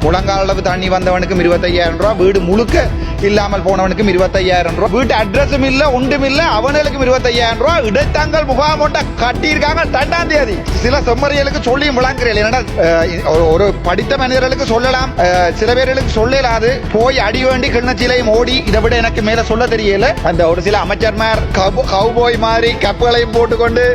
முழங்கால் அளவு தண்ணி வந்தவனுக்கும் 25,000 ரூபா, வீடு முழுக்க இல்லாமல் போனவனுக்கும் 25,000 ரூபா, வீட்டு அட்ரஸும் இல்ல ஒன்றும் இல்ல அவனுக்கும் 25,000 ரூபா இடைத்தங்கள் முகாம் ஒன்றை கட்டியிருக்காங்க 2ஆம் தேதி. சில செம்மறியலுக்கு சொல்லியும் விளங்குறேன். ஏன்னா ஒரு படித்த மனிதர்களுக்கு சொல்லலாம், சில பேர்களுக்கு சொல்லலாது. போய் அடி வேண்டி கிண்ணச்சிலையும் ஓடி இதை விட எனக்கு மேல சொல்ல தெரியல. அந்த ஒரு சில அமைச்சர்மார் கவுபோய் மாதிரி கப்புகளையும் போட்டுக்கொண்டு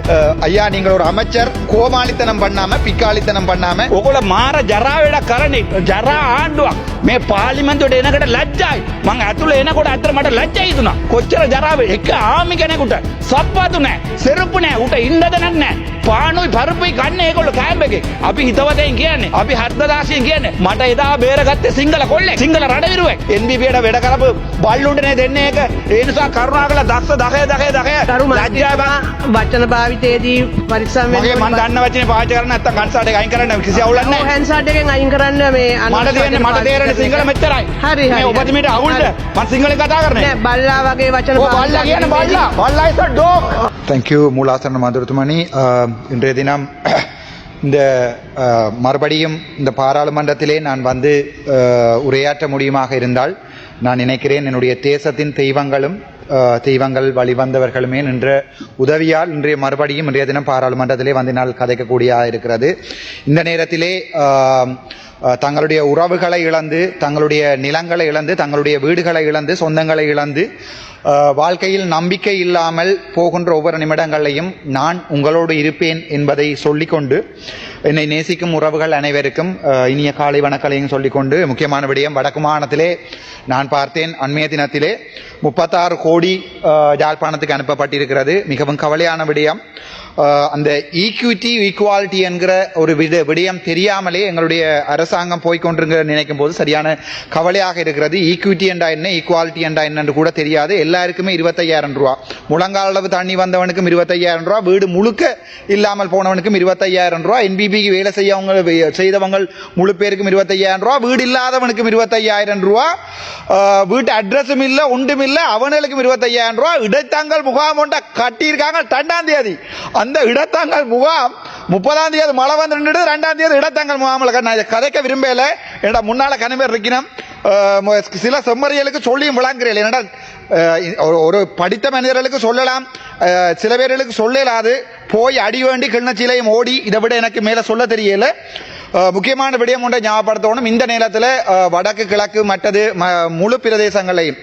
ஐயா நீங்கள் ஒரு அமைச்சர் கோமாளித்தனம் பண்ணாம பிக்காளித்தனம் பண்ணாம ඔගොල්ලෝ මාර ජරාවේඩ කරන්නේ ජරා ආණ්ඩුවක් මේ පාර්ලිමේන්තුවට එනකට ලැජ්ජයි මං ඇතුළේ එනකොට අතර මට ලැජ්ජයි හිතුණා කොච්චර ජරාවේ එක ආමි කෙනෙකුට සප්පාතු නැහැ සෙරප්පු නැහැ උට ඉන්නද නැහැ පානුයි පරුපුයි කන්නේ ඒගොල්ලෝ කැම්ප් එකේ අපි හිතවතෙන් කියන්නේ අපි 7000න් කියන්නේ මට එදා බේරගත්තේ සිංගල කොල්ලෙක් සිංගල රඩවිරුවෙක් NBPට වැඩ කරපු බල්ලුන්ටනේ දෙන්නේ ඒක ඒ නිසා කරුණාකරලා දක්ෂ දහය ලැජ්ජා වචන භාවිතයේදී පරිස්සම් වෙන්න මම දන්න වචනේ පාවිච්චි කරන්නේ නැත්තම් කන්සල්ට් එක අයින් කරන්න කිසි අවුලක් නැහැ හැන්සර්ට් එකෙන් අයින් කරන්න මේ මට තේරෙන්නේ සිංගල මෙච්චරයි හරි මේ ඔබතුමීට අවුල්ද මම සිංගලෙන් කතා කරන්නේ නෑ බල්ලා වගේ වචන බල්ලා කියන්නේ බල්ලා is a dog. தேங்க்யூ மூலாசன மதுரத்துமணி. இன்றைய தினம் இந்த மறுபடியும் இந்த பாராளுமன்றத்திலே நான் வந்து உரையாற்ற முடியுமாக இருந்தால் நான் நினைக்கிறேன் என்னுடைய தேசத்தின் தெய்வங்கள் வழிவந்தவர்களுமே நின்ற உதவியால் மறுபடியும் இன்றைய தினம் பாராளுமன்றத்திலே வந்து நான் கதைக்கக்கூடியதாக இருக்கிறது. இந்த நேரத்திலே தங்களுடைய உறவுகளை இழந்து, தங்களுடைய நிலங்களை இழந்து, தங்களுடைய வீடுகளை இழந்து, சொந்தங்களை இழந்து, வாழ்க்கையில் நம்பிக்கை இல்லாமல் போகின்ற ஒவ்வொரு நிமிடங்களையும் நான் உங்களோடு இருப்பேன் என்பதை சொல்லிக்கொண்டு, என்னை நேசிக்கும் உறவுகள் அனைவருக்கும் இனிய காலை வணக்கங்களையும் சொல்லிக்கொண்டு, முக்கியமான விடயம் வடக்கு மாகாணத்திலே நான் பார்த்தேன் அண்மைய தினத்திலே 36 கோடி யாழ்ப்பாணத்துக்கு அனுப்பப்பட்டிருக்கிறது. மிகவும் கவலையான விடயம். அந்த ஈக்குவாலிட்டி என்கிற ஒரு விடயம் தெரியாமலே எங்களுடைய அரசாங்கம் போய்கொண்டிருக்கிற நினைக்கும் போது சரியான கவலையாக இருக்கிறது. ஈக்விட்டி என்றா என்ன, ஈக்குவாலிட்டி என்றா என்ன கூட தெரியாது. எல்லாருக்குமே 25,000 ரூபா, முழங்கால் அளவு தண்ணி வந்தவனுக்கும் 25,000 ரூபா, வீடு முழுக்க இல்லாமல் போனவனுக்கும் 25,000 ரூபா, NBPக்கு வேலை செய்தவங்க முழு பேருக்கும் 25,000 ரூபா, வீடு இல்லாதவனுக்கும் 25,000 ரூபா, வீட்டு அட்ரஸும் இல்ல ஒன்றும் இல்ல அவனுக்கும் 25,000 ரூபா இடைத்தங்கள் முகாம் ஒன்றை கட்டியிருக்காங்க 2ஆம் தேதி. அந்த இடத்தங்கள் முகாம் 30ஆம் தேதி மழை வந்து 2ஆம் தேதி இடத்தங்கள் முகாமில் நான் கதைக்க விரும்பல. என்னடா முன்னால கனிமேர் இருக்கணும். சில செம்மறியலுக்கு சொல்லியும் விளங்குறேன். என்னடா ஒரு படித்த மனிதர்களுக்கு சொல்லலாம், சில பேர்களுக்கு சொல்லலாது. போய் அடி வேண்டி கிண்ணச்சிலையும் ஓடி இதை விட எனக்கு மேல சொல்ல தெரியல. முக்கியமான விடயம் ஒன்றை ஞாபகப்படுத்தணும். இந்த நேரத்தில் வடக்கு கிழக்கு மற்றது முழு பிரதேசங்களையும்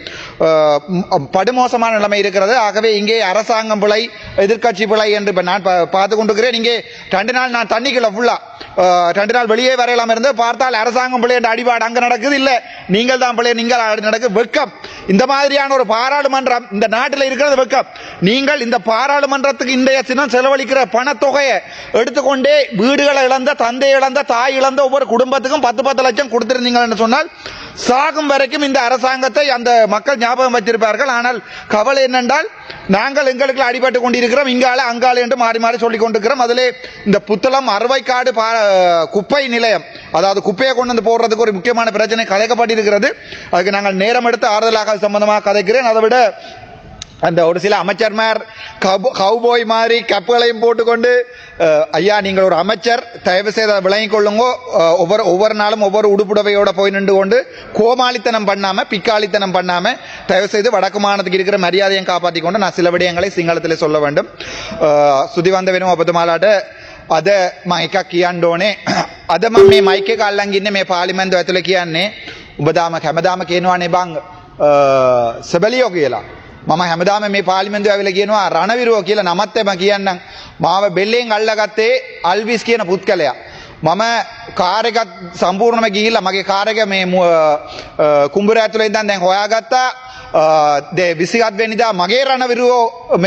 படுமோசமான நிலைமை இருக்கிறது. ஆகவே இங்கே அரசாங்கம் பிழை, எதிர்கட்சி பிழை என்று நான் பார்த்து கொண்டிருக்கிறேன். இங்கே 2 நாள் நான் தண்ணிக்குள்ள ஃபுல்லா 2 நாள் வெளியே வரையலாம் இருந்து பார்த்தால் அரசாங்கம் பிள்ளை என்ற அடிபாடு அங்க நடக்குது. இல்ல நீங்கள் தான் பிள்ளை, நீங்கள் நடக்கு வெக்கம். இந்த மாதிரியான ஒரு பாராளுமன்றம் இந்த நாட்டில் இருக்கிறது வெக்கம். நீங்கள் இந்த பாராளுமன்றத்துக்கு இன்றைய தினம் செலவழிக்கிற பணத்தொகையை எடுத்துக்கொண்டே வீடுகளை இழந்த, தந்தை இழந்த, தாய் இழந்த ஒவ்வொரு குடும்பத்துக்கும் 10 லட்சம் கொடுத்திருந்தீங்கள் என்று சொன்னால் சாகும் வரைக்கும் இந்த அரசாங்கத்தை அந்த மக்கள் ஞாபகம் வச்சிருப்பார்கள். ஆனால் கவலை என்னென்றால் நாங்கள் எங்களுக்கு அடிபட்டு கொண்டிருக்கிறோம், இங்கால அங்கால என்று மாறி மாறி சொல்லிக் கொண்டிருக்கிறோம். அதிலே இந்த புத்தளம் அறுவைக்காடு குப்பை நிலையம், அதாவது குப்பையை கொண்டு வந்து போடுறதுக்கு ஒரு முக்கியமான பிரச்சனை கலைக்கப்பட்டிருக்கிறது. அதுக்கு நாங்கள் நேரம் எடுத்து ஆறுதலாக சம்பந்தமாக கதைக்கிறேன். அதை விட அந்த ஒரு சில அமைச்சர்மார் கவுபோய் மாதிரி கப்புகளையும் போட்டுக்கொண்டு ஐயா நீங்கள் ஒரு அமைச்சர் தயவு செய்து விளங்கிக் கொள்ளுங்க, ஒவ்வொரு நாளும் ஒவ்வொரு உடுப்புடவையோட போய் நின்று கொண்டு கோமாளித்தனம் பண்ணாம பிக்காளித்தனம் பண்ணாம தயவு செய்து வடக்கு மாநிலத்துக்கு இருக்கிற மரியாதையை காப்பாற்றி கொண்டு நான் சில விடயங்களை சிங்களத்தில் சொல்ல வேண்டும். சுதி வந்த වෙනම ඔබතුමාලාට අද මම එකක් කියන්න ඕනේ. අද මම මේ මයික් එක අල්ලන් ඉන්නේ මේ පාර්ලිමේන්තුව ඇතුලේ කියන්නේ ඔබ හැමදාම කියනවානේ බං සබලියෝ කියලා. මම හැමදාම මේ පාර්ලිමේන්තුව ඇවිල්ලා කියනවා රණවිරුව කියලා නමත් එම කියන්නම්. මාව බෙල්ලෙන් අල්ලගත්තේ අල්විස් කියන පුත්කලයා. මම කාර් එකත් සම්පූර්ණයෙන්ම ගිහිල්ලා මගේ කාර් එක මේ කුඹුර ඇතුලේ ඉඳන් දැන් හොයාගත්තා. 27 වෙනිදා මගේ රණවිරුවෝ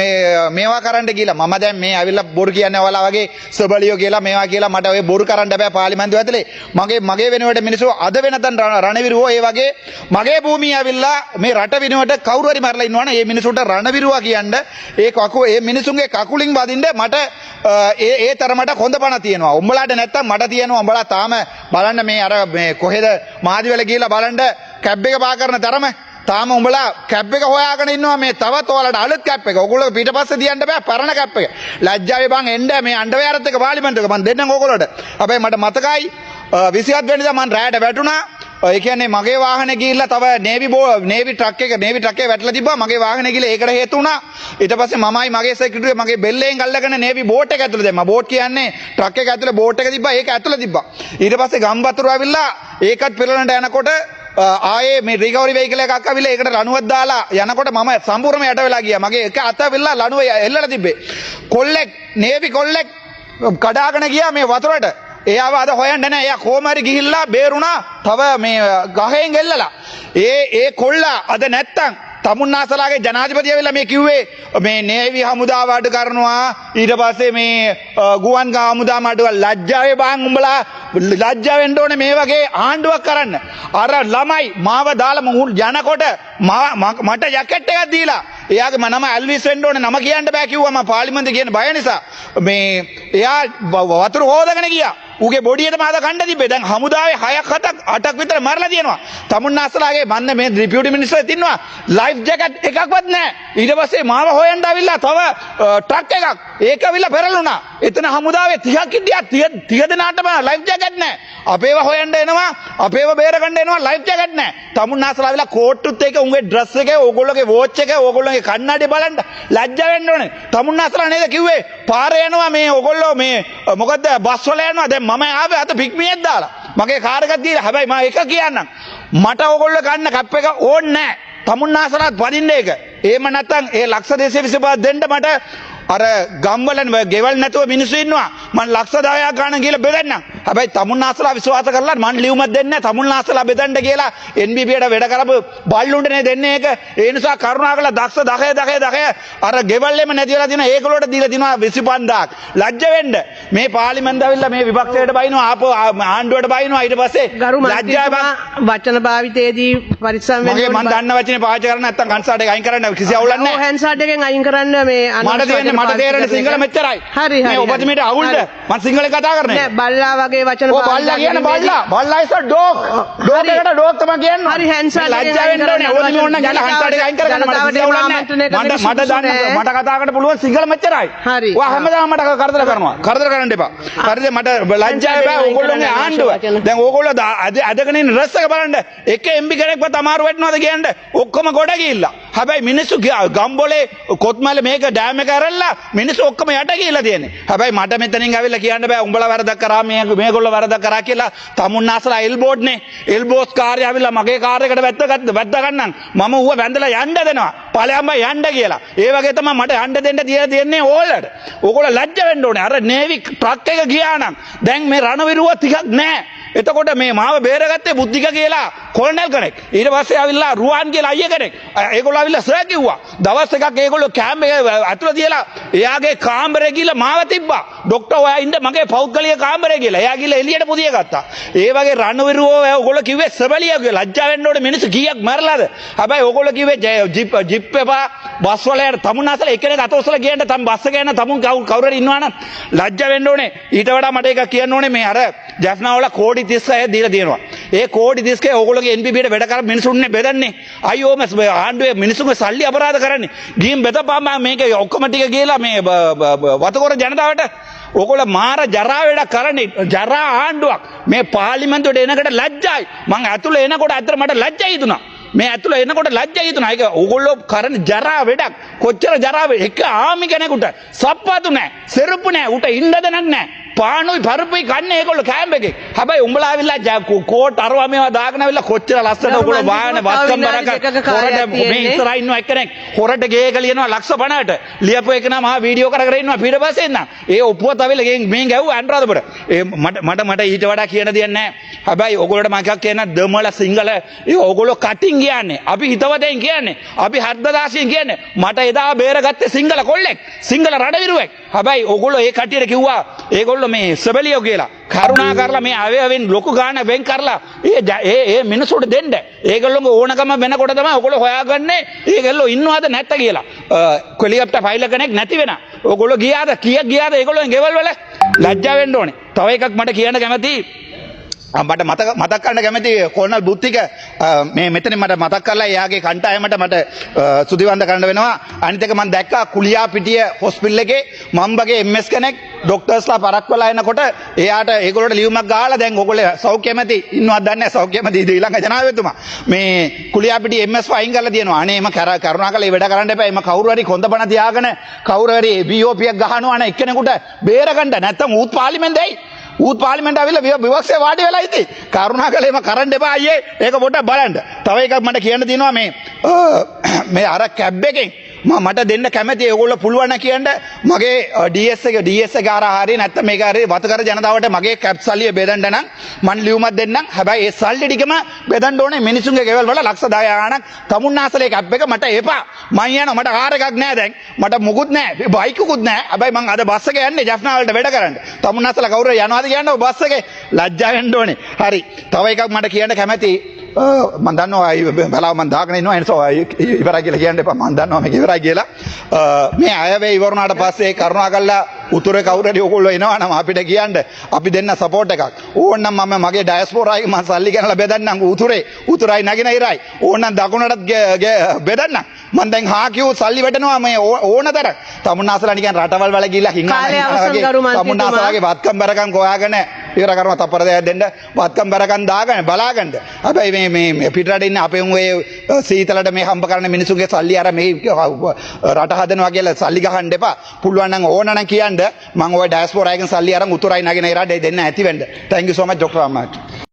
මේවා කරන්න කියලා මම දැන් මේ ඇවිල්ලා බොරු කියන්නේ ඔයාලා වගේ සබලියෝ කියලා මේවා කියලා මට ඔය බොරු කරන්න බෑ පාර්ලිමේන්තුව ඇතුලේ. මගේ වෙනුවට මිනිස්සු අද වෙනතන් රණවිරුවෝ ඒ වගේ මගේ භූමිය ඇවිල්ලා මේ රට වෙනුවට කවුරු හරි මරලා ඉන්නවනේ මේ මිනිසුන්ට රණවිරුවා කියන්න ඒ මිනිසුන්ගේ කකුලින් වදින්න මට ඒ තරමට හොඳ පණ තියෙනවා. උඹලාට නැත්තම් මට තියෙනවා. උඹලා තාම බලන්න මේ අර මේ කොහෙද මාදිවල ගිහිල්ලා බලන්න කැබ් එක පා කරන තරම තාම උඹලා කැප් එක හොයාගෙන ඉන්නවා. මේ තවත් ඔයාලට අලුත් කැප් එක. ඔයගොල්ලෝ පිටපස්සේ තියන්න බෑ පරණ කැප් එක. ලැජ්ජාවේ බං එන්න මේ අන්ඩර්වෙයාරත් එක පාර්ලිමේන්තුවක මම දෙන්නම් ඔයගොල්ලෝට. හැබැයි මට මතකයි 27 වෙනිදා මම රැයට වැටුණා. ඒ කියන්නේ මගේ වාහනේ ගිහිල්ලා තව නේවි ට්‍රක් එකේ වැටලා තිබ්බා. මගේ වාහනේ ගිහිල්ලා ඒකට හේතු වුණා. ඊට පස්සේ මමයි මගේ සෙක්‍රටරි මගේ බෙල්ලෙන් අල්ලගෙන නේවි බෝට් එක ඇතුළේ දැම්මා. බෝට් කියන්නේ ට්‍රක් එක ඇතුළේ බෝට් එක තිබ්බා. ඒක ඇතුළේ තිබ්බා. ඊට පස්සේ ගම්වතුර ඇවිල්ලා ඒකත් පෙරලන්නට යනකොට ආයේ මේ රිකවරි වෙහිකල් එකක් අවිලා ඒකට ලණුවක් දාලා යනකොට මම සම්පූර්ණයෙන්ම යට වෙලා ගියා. මගේ එක අත අවිලා ලණුව එල්ලලා තිබ්බේ. කොල්ලෙක් නේවි කොල්ලෙක් කඩාගෙන ගියා මේ වතුරට. එයාව අද හොයන්න නැහැ. එයා කොහොම හරි ගිහිල්ලා බේරුණා. තව මේ ගහෙන් එල්ලලා. ඒ කොල්ලා අද නැත්තම් තමුන්නාසලාගේ ජනාධිපති ඇවිල්ලා මේ කිව්වේ මේ නේවි හමුදාව අඩු කරනවා. ඊට පස්සේ මේ ගුවන් හමුදාව අඩු ලැජ්ජාවේ බාන් උඹලා ලැජ්ජා වෙන්න ඕනේ මේ වගේ ආණ්ඩුවක් කරන්න. අර ළමයි මාව දාලා යනකොට මට ජැකට් එකක් දීලා එයාගේ නම ඇල්විස් වෙන්න ඕනේ නම කියන්න බෑ කිව්වා. මම පාර්ලිමේන්තුවේ කියන බය නිසා මේ එයා වතුර හොදගෙන ගියා. ඌගේ බොඩියට මාද කණ්ඩ තිබ්බේ. දැන් හමුදාවේ 6ක් 7ක් 8ක් විතර මරලා තියෙනවා. තමුන්නාසලාගේ මන්න මේ ඩිපියුටි මිනිස්ටර් ඉන්නවා. ලයිෆ් ජැකට් එකක්වත් නැහැ. ඊට පස්සේ මාව හොයන්න ආවිල්ලා තව ට්‍රක් එකක් ඒක අවිල්ලා පෙරළුණා. එතන හමුදාවේ 30ක් හිටියා 30 දෙනාටම ලයිෆ් ජැකට් නැහැ. අපේව හොයන්න එනවා. අපේව බේර ගන්න එනවා ලයිෆ් ජැකට් නැහැ. තමුන්නාසලා ආවිල්ලා කෝට්ටුත් එක උන්ගේ ඩ්‍රස් එක ඕගොල්ලෝගේ වෝච් එක ඕගොල්ලෝගේ කන්නඩිය බලන්න ලැජ්ජා වෙන්න ඕනේ. තමුන්නාසලා නේද කිව්වේ පාරේ යනවා මේ ඕගොල්ලෝ මේ මොකද්ද බස් වල යනවා. දැන් මම ආවේ අත පික්මියක් දාලා මගේ කාර් එකක් දීලා. හැබැයි මම එක කියන්නම් මට ඕගොල්ලෝ ගන්න කප් එක ඕනේ නැහැ. තමුන්නාසලාත් වදින්න ඒක. එහෙම නැත්නම් ඒ ලක්ෂ 225 දෙන්න මට අර ගම්වල ගෙවල් නැතුව මිනිස්සු ඉන්නවා. මම ලක්ෂ 10ක් ගන්න කියලා බෙදන්නම්. හැබැයි තමුන්නාසලා විශ්වාස කරලා මම ලියුමක් දෙන්නේ නැහැ. තමුන්නාසලා බෙදන්න කියලා NBBට වැඩ කරපු බල්ලුන්ට නේ දෙන්නේ ඒක. ඒ නිසා කරුණාකරලා දක්ෂ 10 අර ගෙවල්ෙම නැති වෙලා තියෙන ඒගොල්ලෝට දීලා දිනවා 25000ක්. ලැජ්ජ වෙන්න. මේ පාර්ලිමේන්තුව ඇවිල්ලා මේ විපක්ෂයට බයිනවා ආපහු ආණ්ඩුවට බයිනවා. ඊට පස්සේ ලැජ්ජාවක් වචන භාවිතයේදී පරිස්සම් වෙන්න මම දන්න වචනේ පාවිච්චි කරන්නේ නැත්නම් කන්සාඩ් එක අයින් කරන්න කිසි අවුලක් නැහැ. හැන්සාඩ් එකෙන් අයින් කරන්න මේ මට තේරෙන සිංහල මෙච්චරයි. හරි මේ ඔබතුමීට අවුල්ද? මම සිංහලෙන් කතා කරන්නේ. නෑ බල්ලා වගේ වචන ඔය බල්ලා කියන්නේ බල්ලා ඉස්සර ඩොග්. ඩොග් එකට ඩොග් තමයි කියන්නේ. හරි හැන්සාඩ් එක ලැජ්ජා වෙන්න ඕනේ. ඕනි ඕන ගිහලා හැන්සාඩ් එක අයින් කරගන්න මට කිසි අවුලක් නැහැ. මට කතා කරන්න පුළුවන් සිංහල මෙච්චරයි. හරි. ඔයා හැමදාම මට කරදර කරනවා. කරදර කරන්න එපා. හරිද? මට ලැජ්ජා බෑ ඕගොල්ලෝගේ ආණ්ඩුව. දැන් ඕගොල්ලෝ අදගෙන ඉන්න රස් එක බලන්න. එක MB කෙනෙක්වත් අමාරු වෙන්නවද කියන්නේ? ඔක්කොම ගොඩ ගිහිල්ලා. හැබැයි මිනිස්සු ගම්බොලේ කොත්මලේ මේක ඩෑම් එක ඇරලා මිනිස්සු ඔක්කොම යට ගිහිල්ලා තියෙන්නේ. හැබැයි මට මෙතනින් ඇවිල්ලා කියන්න බෑ උඹලා වැරදක් කරා මේගොල්ලෝ වැරදක් කරා කියලා. තමුන්නාසලා එල්බෝඩ්නේ. එල්බෝස් කාර්යය ඇවිල්ලා මගේ කාර් එකට වැද්ද ගන්නම්. මම ඌව වැඳලා යන්න දෙනවා. ඵලයන්ම යන්න කියලා. ඒ වගේ තමයි මට යන්න දෙන්න තියෙන්නේ ඕල්ලට. ඕගොල්ලෝ ලැජ්ජ වෙන්න ඕනේ. අර නේවි ට්‍රක් එක ගියා නම් දැන් මේ රණවිරුව ටිකක් නැහැ. එතකොට මේ මාව බේරගත්තේ බුද්ධික කියලා කොලනල් කෙනෙක්. ඊට පස්සේ ආවිල්ලා රුවන් කියලා අයියා කෙනෙක්. ඒගොල්ලෝ ආවිල්ලා සර් කිව්වා. දවස් එකක් ඒගොල්ලෝ කැම්ප් එක ඇතුළේ තියලා එයාගේ කාමරේ ගිහලා මාව තිබ්බා. ડોක්ටර් ඔයා ඉන්න මගේ පෞද්ගලික කාමරේ ගිහලා. එයා ගිහලා එළියට පුදිය ගත්තා. ඒ වගේ රණවිරුවෝ ඕගොල්ලෝ කිව්වේ සබලිය කියලා. ලැජ්ජා වෙන්න ඕනේ මිනිස්සු කීයක් මරලාද? හැබැයි ඕගොල්ලෝ කිව්වේ ජිප් එපා බස් වල යන තමුන්නාසලා එක්කෙනෙක් අතෝසල ගියන්න තම බස් එක යන තමුන් කවුරු හරි ඉන්නවනම් ලැජ්ජා වෙන්න ඕනේ. ඊට වඩා මට එකක් කියන්න ඕනේ මේ අර ජැෆ්නා වල කෝටි 36 දීලා තියෙනවා. ඒ කෝටි 36 ඕගොල්ලෝගේ NBBට වැඩ කර මිනිසුන්නේ බෙදන්නේ. අයියෝම ආණ්ඩුවේ මිනිසුන්ගේ සල්ලි අපරාධ කරන්නේ. ගිහින් බෙදපම් මේක ඔක්කොම ටික ගිහලා මේ වතකොර ජනතාවට ඕගොල්ලෝ මාර ජරා වැඩ කරන්නේ. ජරා ආණ්ඩුවක්. මේ පාර්ලිමේන්තුවට එනකොට ලැජ්ජයි. මං ඇතුළේ එනකොට අතර මට ලැජ්ජයි හිතුණා. මේ ඇතුළේ එනකොට ලැජ්ජයි හිතුණා. ඒක ඕගොල්ලෝ කරන ජරා වැඩක්. කොච්චර ජරාව එක ආමි කෙනෙකුට සප්පාතු නැහැ. සෙරුප්පු නැහැ. උට ඉන්නද නැහැ. පානුයි පරුපුයි කන්නේ ඒගොල්ලෝ කැම්ප් එකේ. හැබැයි උඹලා ආවිල්ලා කෝට් අරවා මේවා දාගෙන ආවිල්ලා කොච්චර ලස්සනට ඕගොල්ලෝ වාහන වත්කම් බරක හොරට මේ ඉස්සරහා ඉන්නවා එක්කෙනෙක් හොරට ගේක ලියනවා ලක්ෂ 50ට. ලියපු එක නම් මහා වීඩියෝ කර ඉන්නවා ඊට පස්සේ ඉන්න. ඒ ඔප්පුවත් ආවිල්ලා මේ ගැව්වා අනුරාධපුර. ඒ මට ඊට වඩා කියන දෙයක් නැහැ. හැබැයි ඕගොල්ලෝට මම එකක් කියන්න දමල සිංහල ඒ ඕගොල්ලෝ කටින් කියන්නේ. අපි හිතවතෙන් කියන්නේ. අපි හද්දදාසියෙන් කියන්නේ. මට එදා බේරගත්තේ සිංහල කොල්ලෙක්. සිංහල රණවිරුවෙක්. හැබැයි ඕගොල්ලෝ ඒ කටියට කිව්වා ඒගොල්ලෝ මේ සබලියෝ කියලා කරුණා කරලා මේ අවයවෙන් ලොකු ගාණ වෙන් කරලා ඒ මිනිසුන්ට දෙන්න. ඒගොල්ලෝගේ ඕනකම වෙනකොට තමයි ඔයගොල්ලෝ හොයාගන්නේ ඒගොල්ලෝ ඉන්නවද නැත්ද කියලා. හෙලිකොප්ටර් ෆයිල් කෙනෙක් නැති වෙන. ඔයගොල්ලෝ ගියාද කීයක් ගියාද ඒගොල්ලෝගේ ගෙවල් වල ලැජ්ජා වෙන්න ඕනේ. තව එකක් මට කියන්න කැමතියි. මට මතක් කරන්න කැමති කොල්නල් බුද්ධික මේ මෙතනින් මට මතක් කරලා එයාගේ කණ්ඩායමට මට සුදිවන්ත කරන්න වෙනවා. අනිත් එක මම දැක්කා කුලියාපිටිය හොස්පිටල් එකේ මම්බගේ MS කෙනෙක් ඩොක්ටර්ස්ලා පරක් වෙලා එනකොට එයාට ඒගොල්ලෝට ලියුමක් ගහලා දැන් ඕගොල්ලෝ සෞඛ්‍ය මැති ඉන්නවද දන්නේ නැහැ සෞඛ්‍ය මැති ඊළඟ ජනාධිපතිතුමා මේ කුලියාපිටිය MS වයින් කරලා තියෙනවා අනේ එම කරුණාකරලා වැඩ කරන්න එපා එම කවුරු හරි කොන්ද බණ තියාගෙන කවුරු හරි BOP එකක් ගහනවා නේ එක්කෙනෙකුට බේරගන්න නැත්තම් ඌත් පාර්ලිමේන්තෙයි ඌත් පාර්ලිමේන්ත ආවිල්ලා විවක්ෂේ වාඩි වෙලා ඉති කරුණාකරලා එම කරන්න එපා අයියේ ඒක පොඩ්ඩක් බලන්න තව එකක් මට කියන්න තියෙනවා මේ අර කැබ් එකෙන් මට දෙන්න කැමති ඒගොල්ලෝ පුළුවන් නම් කියන්න මගේ DS එක ආරා හරිය නැත්නම් මේක හරිය වතකර ජනතාවට මගේ කැප් සල්ලිය බෙදන්න නම් මන් ලියුමක් දෙන්නම් හැබැයි ඒ සල්ලි ටිකම බෙදන්න ඕනේ මිනිසුන්ගේ ගෙවල් වල ලක්ෂ 10 ගාණක් තමුන්නාසලේ කැප් එක මට එපා මං යනවා මට කාර් එකක් නැහැ දැන් මට මුකුත් නැහැ බයිකුකුත් නැහැ හැබැයි මං අද බස් එකේ යන්නේ ජෆ්නා වලට වැඩ කරන්න තමුන්නාසලා කවුරු යනවාද කියන්නේ බස් එකේ ලැජ්ජා වෙන්න ඕනේ හරි තව එකක් මට කියන්න කැමති මම දන්නවා බලාව මම දාගෙන ඉන්නවා ඒ නිසා ඉවරයි කියලා කියන්න එපා මම දන්නවා මේක ඉවරයි කියලා මේ අයවැය ඉවරුණාට පස්සේ කරුණාකරලා උතුරේ කවුරු හරි ඔයගොල්ලෝ එනවා නම් අපිට කියන්න අපි දෙන්න සපෝට් එකක් ඕනනම් මම මගේ ඩයස්පෝරා එක මම සල්ලි ගෙනලා බෙදන්නම් උතුරයි නගින ඉරයි ඕනනම් දකුණටත් බෙදන්නම් මම දැන් හා කිව්ව සල්ලි වැටෙනවා මේ ඕනතර තමුන්නාසලා නිකන් රටවල් වල ගිහිල්ලා හිඟනවා තමුන්නාසලාගේ වත්කම් බරකම් හොයාගෙන ඉවර කරනවා තප්පර දෙයක් දෙන්න වත්කම් බරකම් දාගෙන බලාගන්න හැබැයි මේ පිටරට ඉන්න අපේ උන් ඔය සීතලට මේ හම්බ කරන මිනිසුන්ගේ සල්ලි අර මේ රට හදනවා කියලා සල්ලි ගහන්න එපා පුළුවන් නම් ඕන නම් කියන්න මම ඔය ඩයස්පෝරා එකෙන් සල්ලි අරන් උතුරයි නගින ඉරට දෙන්න ඇති වෙන්න thank you so much Dr. Ahmad